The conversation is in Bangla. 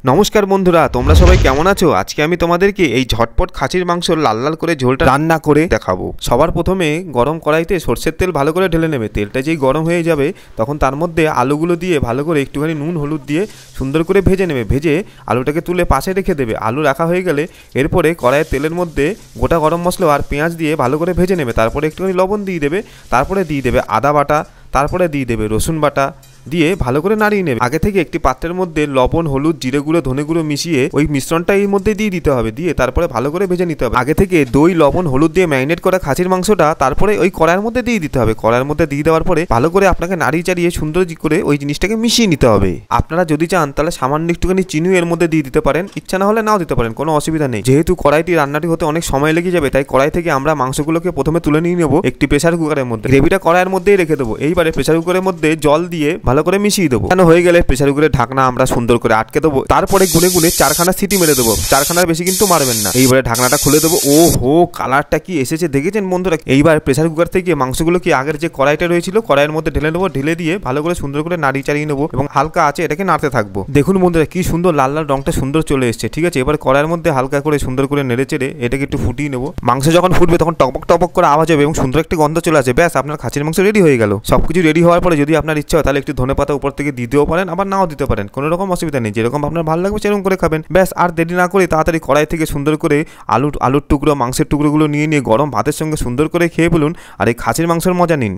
নমস্কার বন্ধুরা, তোমরা সবাই কেমন আছো? আজকে আমি তোমাদেরকে এই ঝটপট খাসির মাংস লাল লাল করে ঝোলটা রান্না করে দেখাবো। সবার প্রথমে গরম কড়াইতে সরষের তেল ভালো করে ঢেলে নেবে। তেলটা যেই গরম হয়ে যাবে তখন তার মধ্যে আলুগুলো দিয়ে ভালো করে একটুখানি নুন হলুদ দিয়ে সুন্দর করে ভেজে নেবে। ভেজে আলুটাকে তুলে পাশে রেখে দেবে। আলু রাখা হয়ে গেলে এরপরে কড়াইয়ের তেলের মধ্যে গোটা গরম মশলা আর পেঁয়াজ দিয়ে ভালো করে ভেজে নেবে। তারপরে একটুখানি লবণ দিয়ে দেবে, তারপরে দিয়ে দেবে আদা বাটা, তারপরে দিয়ে দেবে রসুন বাটা, দিয়ে ভালো করে নাড়িয়ে নেবে। আগে থেকে একটি পাত্রের মধ্যে লবণ হলুদ জিরে গুঁড়ো ধনে গুঁড়ো মিশিয়ে ওই মিশ্রণটা এর মধ্যে দিয়ে দিতে হবে। দিয়ে তারপরে ভালো করে ভেজে নিতে হবে। আগে থেকে দই লবণ হলুদ দিয়ে ম্যারিনেট করা খাসির মাংসটা তারপরে ওই কড়াইয়ের মধ্যে দিয়ে দিতে হবে। কড়াইয়ের মধ্যে দিয়ে দেওয়ার পরে ভালো করে আপনাকে নাড়িয়ে চাড়িয়ে সুন্দর করে ওই জিনিসটাকে মিশিয়ে নিতে হবে। আপনারা যদি চান তাহলে সামান্য একটুখানি চিনি এর মধ্যে দিয়ে দিতে পারেন, ইচ্ছা না হলে নাও দিতে পারেন, কোনো অসুবিধা নেই। যেহেতু কড়াইটি রান্নাটি হতে অনেক সময় লেগে যাবে তাই কড়াই থেকে আমরা মাংসগুলোকে প্রথমে তুলে নিয়ে নেবো একটি প্রেসার কুকারের মধ্যে। গ্রেভিটা কড়াইয়ের মধ্যেই রেখে দেবো। এইবারে প্রেসার কুকারের মধ্যে জল দিয়ে ভালো করে মিশিয়ে দেবো। হয়ে গেলে প্রেসার কুকারের ঢাকনা আমরা সুন্দর করে আটকে দেবো। তারপরে গুনে গুনে 4খানা সিটি মেরে দেবো। 4খানার বেশি কিন্তু মারবেন না। এইবারে ঢাকনাটা খুলে দেবো। ও হো, কালারটা কি এসেছে দেখেছেন বন্ধুরা? এইবার প্রেসার কুকার থেকে মাংসগুলো কি আগের যে কড়াইটা রয়েছিল কড়াইয়ের মধ্যে ঢেলে নেবো। ঢেলে দিয়ে ভালো করে সুন্দর করে নাড়িয়ে চাড়িয়ে নেবো এবং হালকা আছে এটাকে নাড়তে থাকবো। দেখুন বন্ধুরা কি সুন্দর লাল লাল রংটা সুন্দর চলে এসেছে। ঠিক আছে, এবার কড়াইয়ের মধ্যে হালকা করে সুন্দর করে নেড়ে চেড়ে এটাকে একটু ফুটিয়ে নেবো। মাংস যখন ফুটবে তখন টপক টপক করে আওয়াজ হবে এবং সুন্দর একটা গন্ধ চলে আসে। ব্যাস, আপনার খাসির মাংস রেডি হয়ে গেল। সবকিছু রেডি হওয়ার পরে যদি আপনার ইচ্ছা হয় তাহলে একটু ধনেপাতা উপর থেকে দিতেও পারেন, আবার নাও দিতে পারেন, কোনো রকম অসুবিধা নেই। যেরকম আপনার ভালো লাগবে সেরকম করে খাবেন। ব্যাস, আর দেরি না করে তাড়াতাড়ি কড়াই থেকে সুন্দর করে আলুর টুকরো মাংসের টুকরোগুলো নিয়ে গরম ভাতের সঙ্গে সুন্দর করে খেয়ে ফেলুন আর এই খাসির মাংসের মজা নিন।